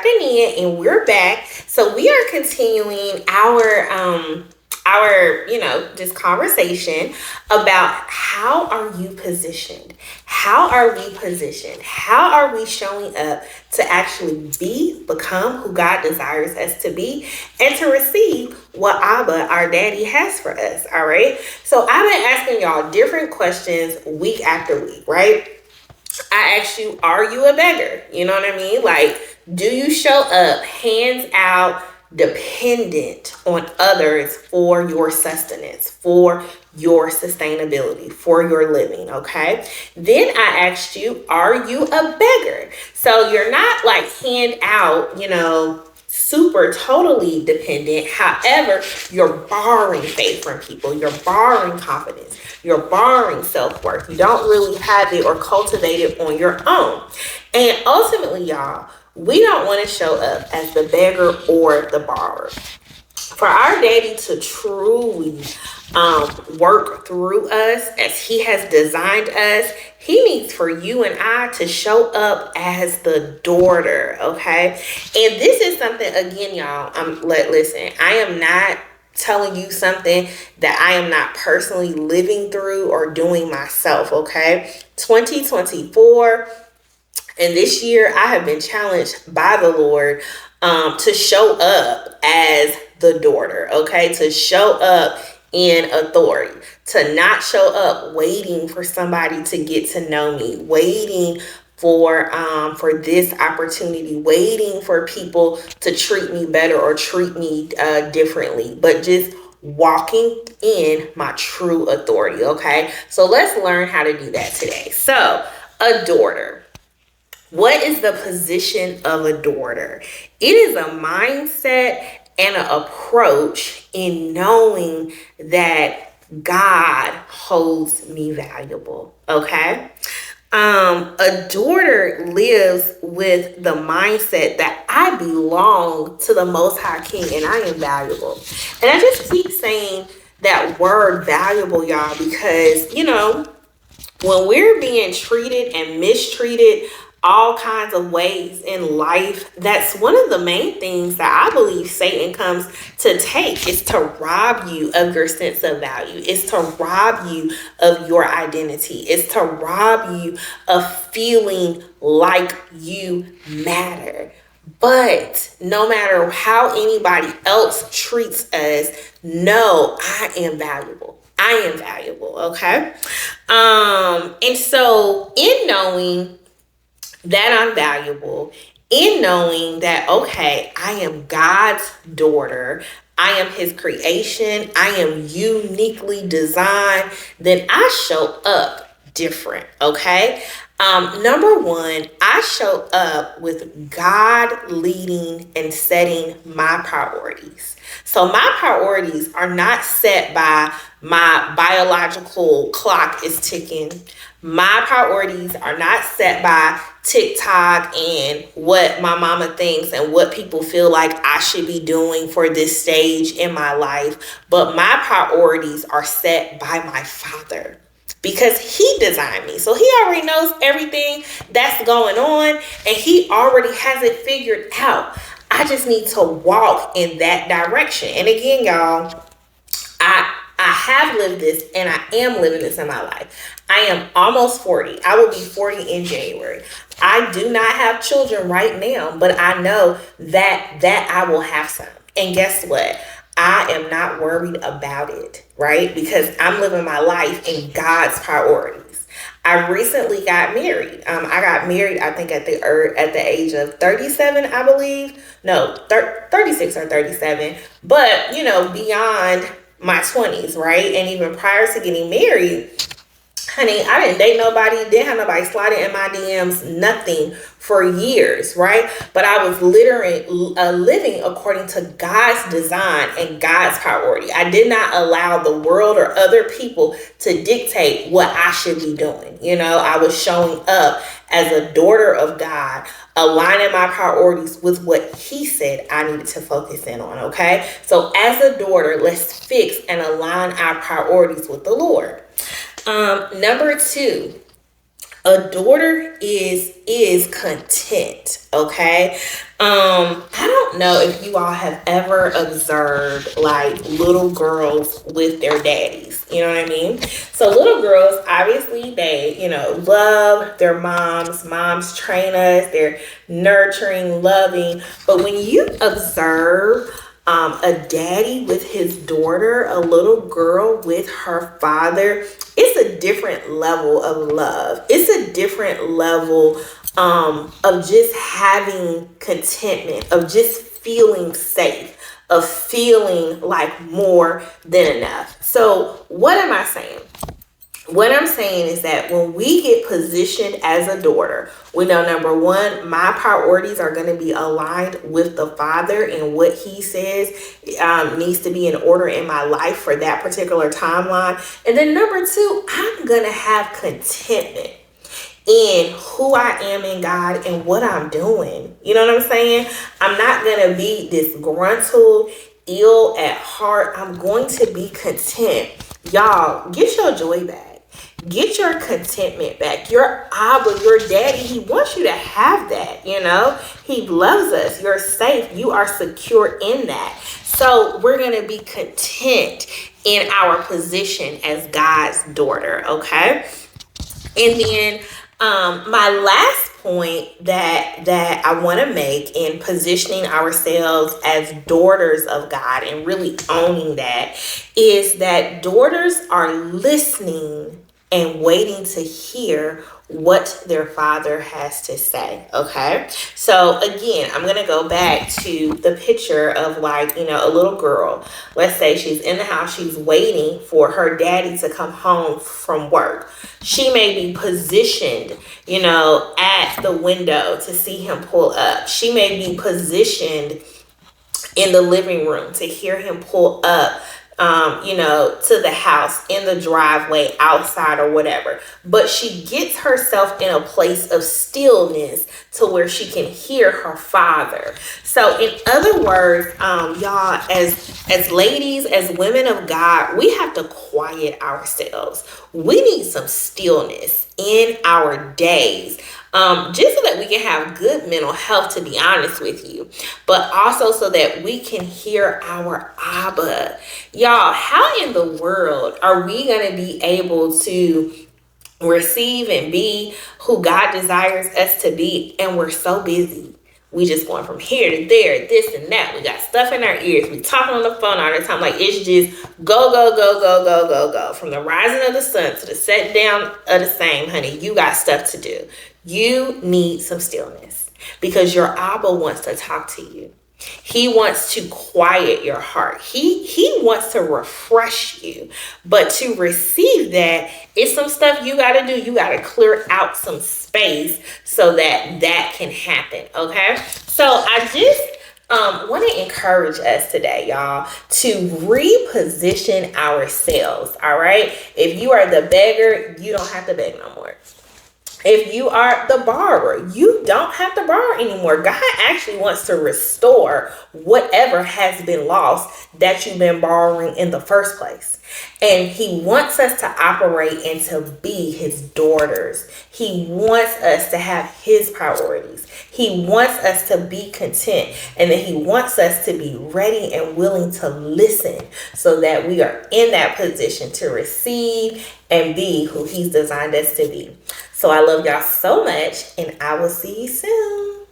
jumping in and we're back. So we are continuing our this conversation about how are you positioned? How are we positioned? How are we showing up to actually become who God desires us to be and to receive what Abba, our daddy, has for us? All right. So I've been asking y'all different questions week after week, right? I asked you, are you a beggar? You know what I mean? Like, do you show up hands out, dependent on others for your sustenance, for your sustainability, for your living? Okay. Then I asked you, are you a beggar? So you're not like hand out, super totally dependent. However, you're borrowing faith from people. You're borrowing confidence. You're borrowing self-worth. You don't really have it or cultivate it on your own. And ultimately, y'all, we don't want to show up as the beggar or the borrower. For our daddy to truly work through us as he has designed us, he needs for you and I to show up as the daughter, okay? And this is something, again, y'all, listen, I am not telling you something that I am not personally living through or doing myself, okay? 2024 and this year, I have been challenged by the Lord to show up as the daughter, okay? To show up in authority, to not show up waiting for somebody to get to know me, waiting for this opportunity, waiting for people to treat me better or treat me differently, but just walking in my true authority, okay? So let's learn how to do that today. So, a daughter. What is the position of a daughter? It is a mindset and an approach in knowing that God holds me valuable, okay? A daughter lives with the mindset that I belong to the Most High King and I am valuable. And I just keep saying that word valuable, y'all, because, when we're being treated and mistreated all kinds of ways in life, that's one of the main things that I believe Satan comes to take, is to rob you of your sense of value. It's to rob you of your identity. It's to rob you of feeling like you matter. But no matter how anybody else treats us, no, I am valuable. I am valuable, okay? And so in knowing that I'm valuable, in knowing that, okay, I am God's daughter, I am his creation, I am uniquely designed, then I show up different, okay? Number one, I show up with God leading and setting my priorities. So my priorities are not set by my biological clock is ticking. My priorities are not set by TikTok and what my mama thinks and what people feel like I should be doing for this stage in my life. But my priorities are set by my Father, because he designed me. So he already knows everything that's going on and he already has it figured out. I just need to walk in that direction. And again, y'all, I have lived this and I am living this in my life. I am almost 40. I will be 40 in January. I do not have children right now, but I know that I will have some. And guess what? I am not worried about it, right? Because I'm living my life in God's priorities. I recently got married. I got married, I think, at the age of 37, I believe. No, 36 or 37. But, beyond my 20s, right? And even prior to getting married, honey, I didn't date nobody, didn't have nobody sliding in my DMs, nothing for years, right? But I was living according to God's design and God's priority. I did not allow the world or other people to dictate what I should be doing. I was showing up as a daughter of God, aligning my priorities with what he said I needed to focus in on, okay? So as a daughter, let's fix and align our priorities with the Lord. Number two, A daughter is content, okay? I don't know if you all have ever observed like little girls with their daddies. You know what I mean? So little girls, obviously, they, love their moms. Moms train us. They're nurturing, loving. But when you observe a daddy with his daughter, a little girl with her father, it's a different level of love. It's a different level of just having contentment, of just feeling safe, of feeling like more than enough. So what am I saying? What I'm saying is that when we get positioned as a daughter, we know, number one, my priorities are going to be aligned with the Father, and what He says needs to be in order in my life for that particular timeline. And then number two, I'm going to have contentment in who I am in God and what I'm doing. You know what I'm saying? I'm not going to be disgruntled, ill at heart. I'm going to be content. Y'all, get your joy back. Get your contentment back. Your Abba, your daddy, he wants you to have that, He loves us. You're safe. You are secure in that. So we're going to be content in our position as God's daughter, okay? And then my last point that I want to make in positioning ourselves as daughters of God and really owning that is that daughters are listening and waiting to hear what their father has to say. Okay. So again, I'm going to go back to the picture of like, a little girl. Let's say she's in the house. She's waiting for her daddy to come home from work. She may be positioned, at the window to see him pull up. She may be positioned in the living room to hear him pull up, to the house, in the driveway, outside, or whatever. But she gets herself in a place of stillness to where she can hear her father. So in other words, y'all, as ladies, as women of God, we have to quiet ourselves. We need some stillness in our days. Just so that we can have good mental health, to be honest with you, but also so that we can hear our Abba. Y'all, how in the world are we going to be able to receive and be who God desires us to be, and we're so busy? We just going from here to there, this and that. We got stuff in our ears. We talking on the phone all the time. Like, it's just go, go, go, go, go, go, go. From the rising of the sun to the setting down of the same, honey, you got stuff to do. You need some stillness because your Abba wants to talk to you. He wants to quiet your heart. He wants to refresh you. But to receive that, it's some stuff you got to do. You got to clear out some space so that can happen. Okay. So I just want to encourage us today, y'all, to reposition ourselves. All right. If you are the beggar, you don't have to beg no more. If you are the borrower, you don't have to borrow anymore. God actually wants to restore whatever has been lost that you've been borrowing in the first place. And He wants us to operate and to be His daughters. He wants us to have His priorities. He wants us to be content, and then He wants us to be ready and willing to listen so that we are in that position to receive and be who He's designed us to be. So I love y'all so much, and I will see you soon.